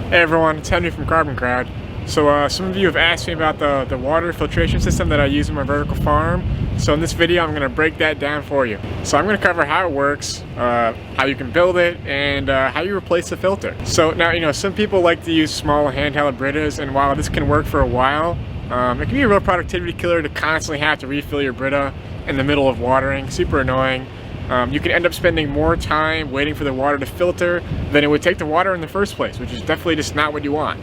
Hey everyone, it's Henry from Carbon Crowd. So some of you have asked me about the water filtration system that I use in my vertical farm. So in this video I'm going to break that down for you. So I'm going to cover how it works, how you can build it, and how you replace the filter. So now, you know, some people like to use small handheld Britas, and while this can work for a while, it can be a real productivity killer to constantly have to refill your Brita in the middle of watering. Super annoying. You can end up spending more time waiting for the water to filter than it would take to water in the first place, which is definitely just not what you want.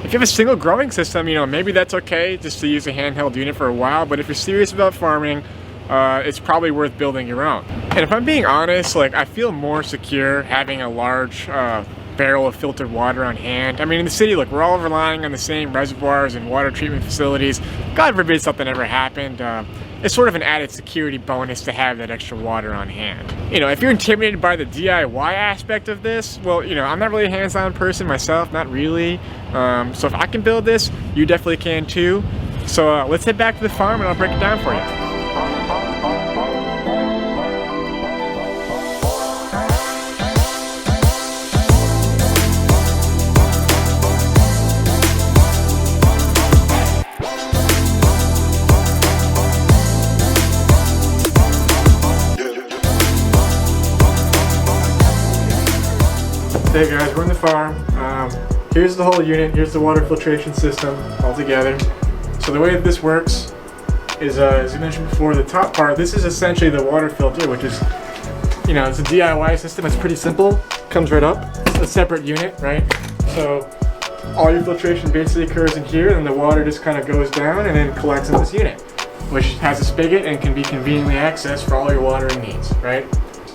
If you have a single growing system, you know, maybe that's okay just to use a handheld unit for a while, but if you're serious about farming, it's probably worth building your own. And if I'm being honest, like, I feel more secure having a large barrel of filtered water on hand. I mean, in the city, look, we're all relying on the same reservoirs and water treatment facilities. God forbid something ever happened. It's sort of an added security bonus to have that extra water on hand. You know, if you're intimidated by the DIY aspect of this, well, you know, I'm not really a hands-on person myself, not really. So if I can build this, you definitely can too. So let's head back to the farm and I'll break it down for you. Hey guys, we're in the farm. Here's the whole unit, here's the water filtration system all together. So the way that this works is, as you mentioned before, the top part, this is essentially the water filter, which is, you know, it's a DIY system. It's pretty simple, comes right up. It's a separate unit, right? So all your filtration basically occurs in here, and the water just kind of goes down and then collects in this unit, which has a spigot and can be conveniently accessed for all your watering needs, right?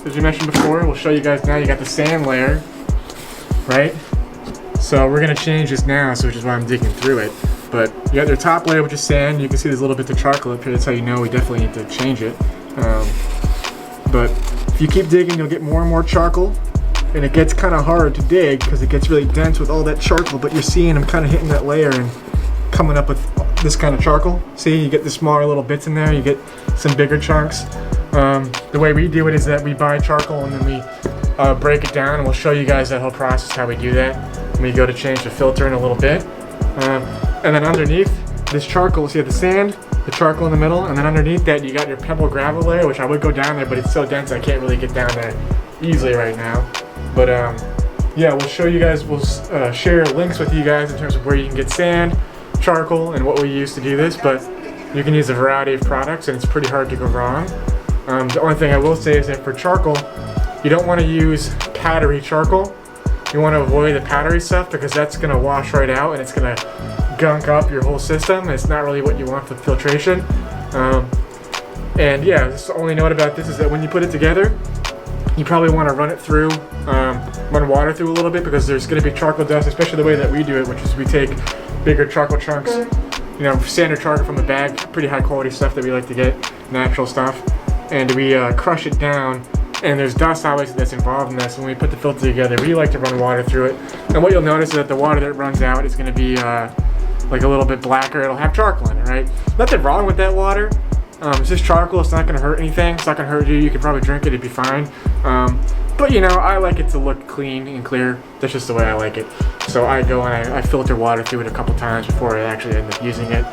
As we mentioned before, we'll show you guys now, you got the sand layer, right? So we're gonna change this now, so which is why I'm digging through it. But you got your top layer, which is sand. You can see there's a little bit of charcoal up here. That's how you know we definitely need to change it. But if you keep digging, you'll get more and more charcoal, and it gets kind of hard to dig because it gets really dense with all that charcoal. But you're seeing I'm kind of hitting that layer and coming up with this kind of charcoal. See, you get the smaller little bits in there. You get some bigger chunks. The way we do it is that we buy charcoal and then we break it down, and we'll show you guys that whole process, how we do that when we go to change the filter in a little bit. And then underneath this charcoal, so you have the sand, the charcoal in the middle, and then underneath that you got your pebble gravel layer, which I would go down there, but it's so dense I can't really get down there easily right now. But yeah, we'll show you guys, we'll share links with you guys in terms of where you can get sand, charcoal, and what we use to do this, but you can use a variety of products and it's pretty hard to go wrong. The only thing I will say is that for charcoal, you don't want to use powdery charcoal. You want to avoid the powdery stuff because that's going to wash right out and it's going to gunk up your whole system. It's not really what you want for filtration. And yeah, the only note about this is that when you put it together, you probably want to run it through, run water through a little bit, because there's going to be charcoal dust, especially the way that we do it, which is we take bigger charcoal chunks, you know, standard charcoal from the bag, pretty high quality stuff that we like to get, natural stuff, and we crush it down. And there's dust obviously that's involved in this. When we put the filter together, we like to run water through it. And what you'll notice is that the water that runs out is going to be like a little bit blacker. It'll have charcoal in it, right? Nothing wrong with that water. It's just charcoal. It's not going to hurt anything. It's not going to hurt you. You can probably drink it. It'd be fine. But you know, I like it to look clean and clear. That's just the way I like it. So I go and I filter water through it a couple times before I actually end up using it.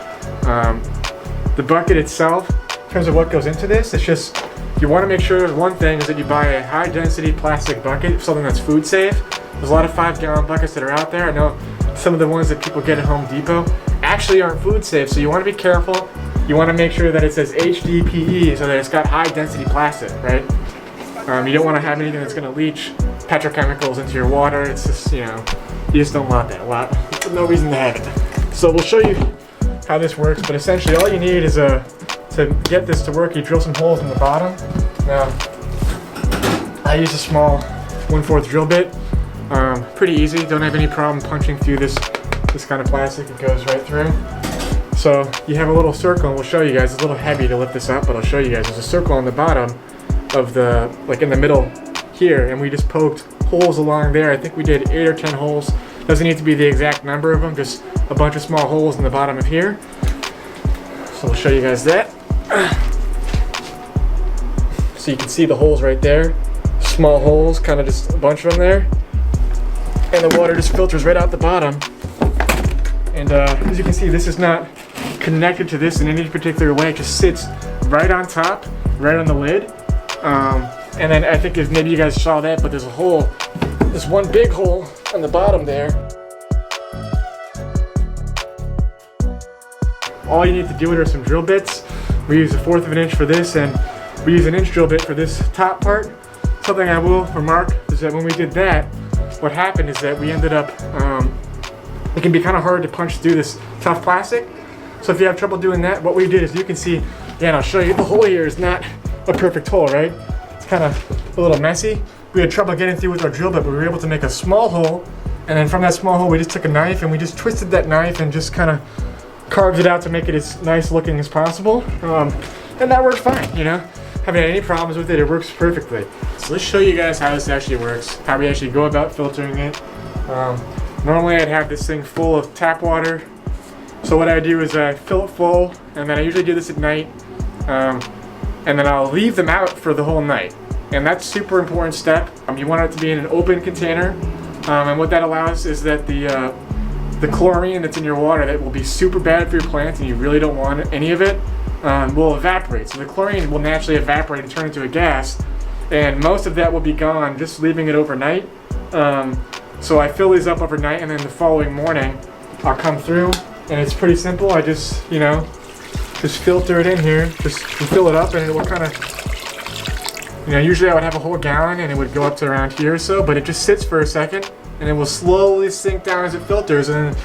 The bucket itself, in terms of what goes into this, it's just, you want to make sure, one thing is that you buy a high density plastic bucket, something that's food safe. There's a lot of 5-gallon buckets that are out there. I know some of the ones that people get at Home Depot actually aren't food safe, so you want to be careful. You want to make sure that it says HDPE, so that it's got high density plastic, right? You don't want to have anything that's going to leach petrochemicals into your water. It's just, you know, you just don't want that. No reason to have it. So we'll show you how this works, but essentially all you need is to get this to work, you drill some holes in the bottom. Now, I use a small 1/4 drill bit. Pretty easy, don't have any problem punching through this kind of plastic. It goes right through. So you have a little circle, and we'll show you guys. It's a little heavy to lift this up, but I'll show you guys. There's a circle on the bottom of the, like in the middle here, and we just poked holes along there. I think we did 8 or 10 holes. Doesn't need to be the exact number of them, just a bunch of small holes in the bottom of here. So we'll show you guys that. So you can see the holes right there. Small holes, kind of just a bunch of them there. and the water just filters right out the bottom. And as you can see, this is not connected to this in any particular way. It just sits right on top, right on the lid. And then I think if maybe you guys saw that, but there's a hole, there's one big hole on the bottom there. All you need to do it are some drill bits. We use 1/4 of an inch for this, and we use an inch drill bit for this top part. Something I will remark is that when we did that, what happened is that we ended up, it can be kind of hard to punch through this tough plastic. So if you have trouble doing that, what we did is, you can see, yeah, and I'll show you, the hole here is not a perfect hole, right? It's kind of a little messy. We had trouble getting through with our drill bit, but we were able to make a small hole. And then from that small hole, we just took a knife and we just twisted that knife and just kind of carved it out to make it as nice looking as possible. And that works fine, you know? Haven't had any problems with it, it works perfectly. So let's show you guys how this actually works, how we actually go about filtering it. Normally I'd have this thing full of tap water. So what I do is I fill it full, and then I usually do this at night. And then I'll leave them out for the whole night. And that's a super important step. You want it to be in an open container. And what that allows is that the chlorine that's in your water that will be super bad for your plants and you really don't want any of it, will evaporate. So the chlorine will naturally evaporate and turn into a gas, and most of that will be gone just leaving it overnight. So I fill these up overnight, and then the following morning I'll come through, and it's pretty simple. I just, you know, just filter it in here, just fill it up, and it will kind of, you know, usually I would have a whole gallon and it would go up to around here or so, but it just sits for a second and it will slowly sink down as it filters, and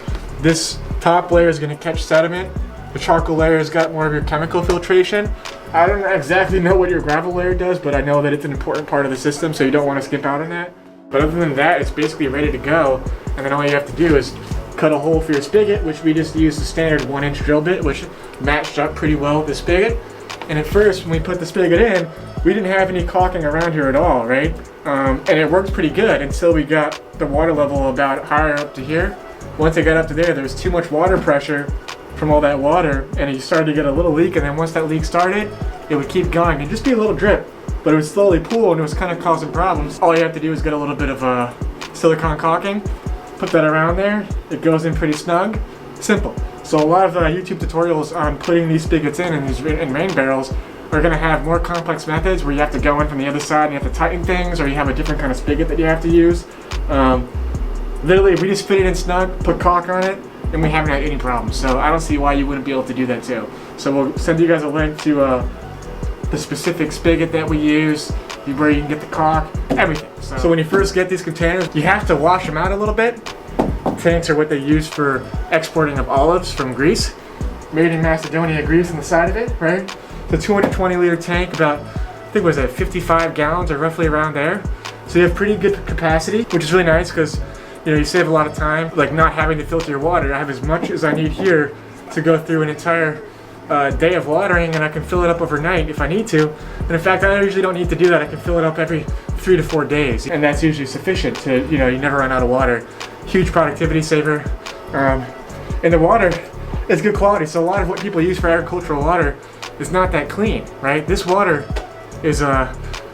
this top layer is going to catch sediment. The charcoal layer has got more of your chemical filtration. I don't exactly know what your gravel layer does, but I know that it's an important part of the system, so you don't want to skip out on that. But other than that, it's basically ready to go, and then all you have to do is cut a hole for your spigot, which we just used the standard 1-inch drill bit, which matched up pretty well with the spigot. And at first, when we put the spigot in, we didn't have any caulking around here at all, right? And it worked pretty good until we got the water level about higher up to here. Once it got up to there was too much water pressure from all that water, and it started to get a little leak, and then once that leak started, it would keep going. It'd just be a little drip, but it would slowly pool, and it was kind of causing problems. All you have to do is get a little bit of silicone caulking, put that around there, it goes in pretty snug, simple. So a lot of YouTube tutorials on putting these spigots in rain barrels are going to have more complex methods where you have to go in from the other side and you have to tighten things, or you have a different kind of spigot that you have to use. Literally, we just fit it in snug, put caulk on it, and we haven't had any problems. So I don't see why you wouldn't be able to do that too. So we'll send you guys a link to the specific spigot that we use, where you can get the caulk, everything. So when you first get these containers, you have to wash them out a little bit. Tanks are what they use for exporting of olives from Greece. Made in Macedonia Greece on the side of it, right? It's a 220 liter tank, about, I think, was that 55 gallons or roughly around there. So you have pretty good capacity, which is really nice because, you know, you save a lot of time, like not having to filter your water. I have as much as I need here to go through an entire day of watering, and I can fill it up overnight if I need to. And in fact, I usually don't need to do that. I can fill it up every 3 to 4 days, and that's usually sufficient to, you know, you never run out of water. Huge productivity saver. And the water is good quality, so a lot of what people use for agricultural water is not that clean, right? This water is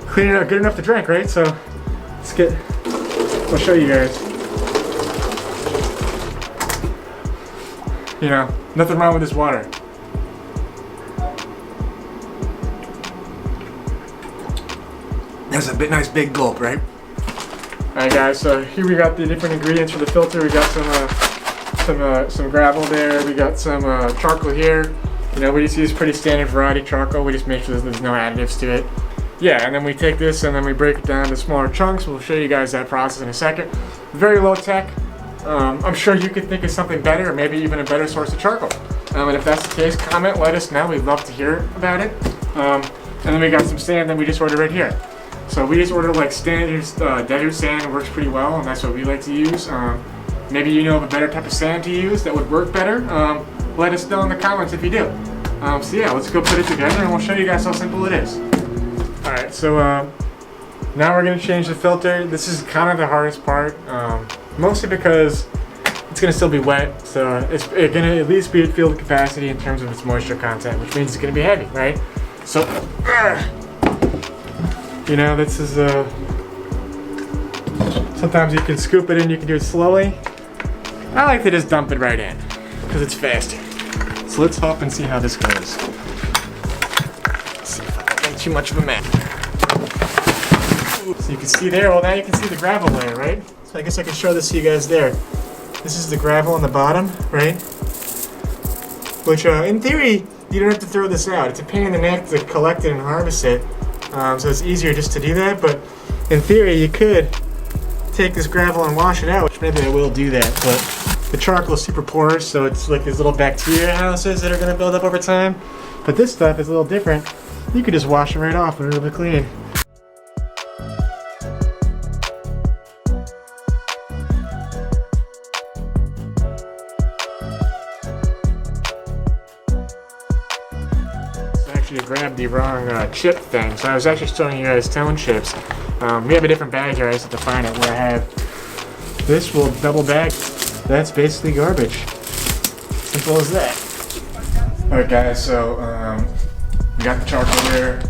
clean enough, good enough to drink, right? So I'll show you guys. You know, nothing wrong with this water. That's a nice big gulp, right? Alright guys, so here we got the different ingredients for the filter. We got some gravel there, we got some charcoal here. You know, we just use pretty standard variety charcoal. We just make sure there's no additives to it. Yeah, and then we take this and then we break it down to smaller chunks. We'll show you guys that process in a second. Very low tech. I'm sure you could think of something better, or maybe even a better source of charcoal. And if that's the case, comment, let us know. We'd love to hear about it. And then we got some sand that we just ordered right here. So we just ordered like standard desert sand. It works pretty well, and that's what we like to use. Maybe you know of a better type of sand to use that would work better. Let us know in the comments if you do. So yeah, let's go put it together and we'll show you guys how simple it is. Alright, so now we're going to change the filter. This is kind of the hardest part, mostly because it's going to still be wet, so it's going to at least be at field capacity in terms of its moisture content, which means it's going to be heavy, right? So, you know, this is Sometimes you can scoop it in, you can do it slowly. I like to just dump it right in because it's faster. So let's hop and see how this goes. Let's see if I don't make too much of a mess. So you can see there, well now you can see the gravel layer, right? So I guess I can show this to you guys there. This is the gravel on the bottom, right? Which in theory, you don't have to throw this out. It's a pain in the neck to collect it and harvest it. So it's easier just to do that, but in theory you could take this gravel and wash it out, which maybe I will do that, but the charcoal is super porous, so it's like these little bacteria houses that are going to build up over time. But this stuff is a little different. You could just wash it right off and it'll be clean. I grabbed the wrong chip thing, so I was actually showing you guys tone chips. We have a different bag here, I just have to find it where I have. This will double bag. That's basically garbage. Simple as that. Alright guys, so we got the charcoal there,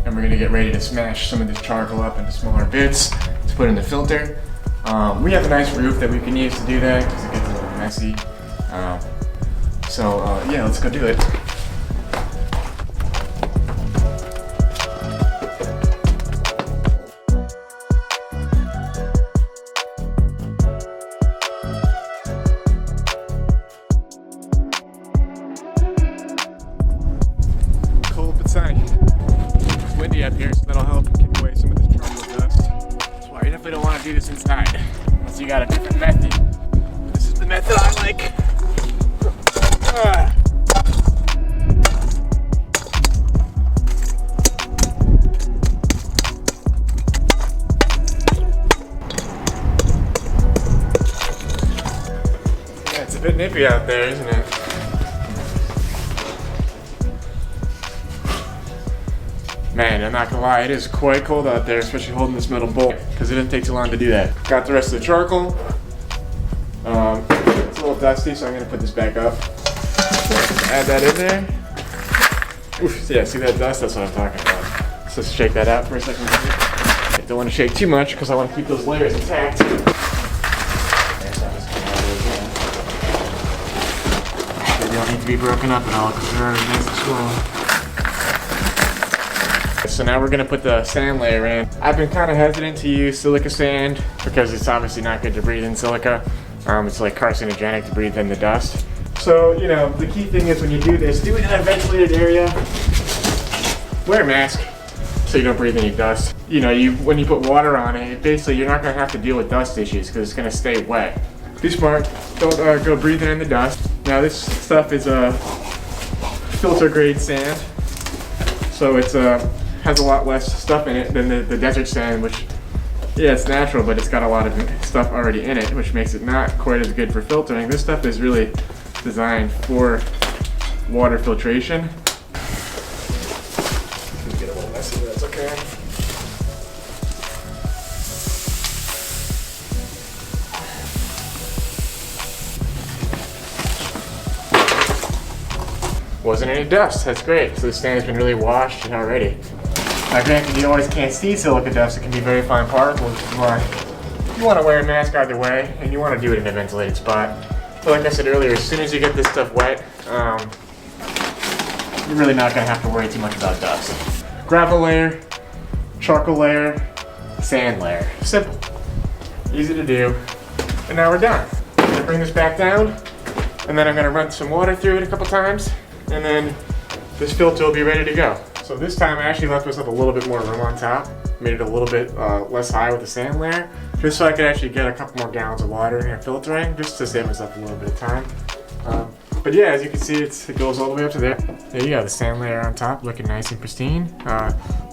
and we're gonna get ready to smash some of this charcoal up into smaller bits to put in the filter. We have a nice roof that we can use to do that because it gets a little messy. Yeah, let's go do it. It's windy up here, so that'll help kick away some of this charcoal dust. That's why you definitely don't want to do this inside, unless you got a different method. This is the method I like. Yeah, it's a bit nippy out there, isn't it? Man, I'm not gonna lie, it is quite cold out there, especially holding this metal bowl, because it didn't take too long to do that. Got the rest of the charcoal. It's a little dusty, so I'm gonna put this back up. Add that in there. Oof, yeah, see that dust? That's what I'm talking about. So let's shake that out for a second. I don't want to shake too much, because I want to keep those layers intact. They don't need to be broken up at all, because they're already nice and swollen. So now we're gonna put the sand layer in. I've been kind of hesitant to use silica sand because it's obviously not good to breathe in silica. It's like carcinogenic to breathe in the dust. So, you know, the key thing is when you do this, do it in a ventilated area. Wear a mask so you don't breathe any dust. You know, when you put water on it, basically you're not gonna have to deal with dust issues because it's gonna stay wet. Be smart, don't go breathing in the dust. Now this stuff is a filter grade sand. So it's has a lot less stuff in it than the desert sand, which, yeah, it's natural, but it's got a lot of stuff already in it, which makes it not quite as good for filtering. This stuff is really designed for water filtration. Get a little messy, but that's okay. Wasn't any dust, that's great. So the sand has been really washed already. Now granted, you always can't see silica dust, it can be very fine particles, which is why you want to wear a mask either way, and you want to do it in a ventilated spot. But like I said earlier, as soon as you get this stuff wet, you're really not going to have to worry too much about dust. Gravel layer, charcoal layer, sand layer. Simple. Easy to do. And now we're done. I'm going to bring this back down, and then I'm going to run some water through it a couple times, and then this filter will be ready to go. So this time I actually left myself a little bit more room on top, made it a little bit less high with the sand layer, just so I could actually get a couple more gallons of water in here filtering, just to save myself a little bit of time. But yeah, as you can see, it goes all the way up to there. There you go, the sand layer on top, looking nice and pristine,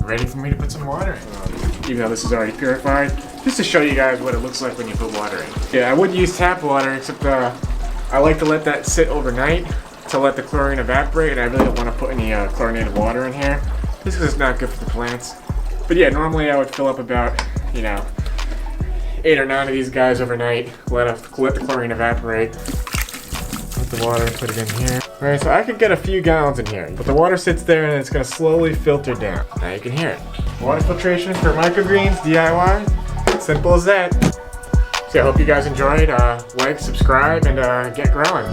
ready for me to put some water in. Even though this is already purified, just to show you guys what it looks like when you put water in. Yeah, I would use tap water, except I like to let that sit overnight to let the chlorine evaporate, and I really don't want to put any chlorinated water in here, just because it's not good for the plants. But yeah, normally I would fill up about, 8 or 9 of these guys overnight, let the chlorine evaporate. Put the water, put it in here. Alright, so I could get a few gallons in here, but the water sits there and it's going to slowly filter down. Now you can hear it. Water filtration for Microgreens, DIY. Simple as that. So I hope you guys enjoyed. Like, subscribe, and get growing.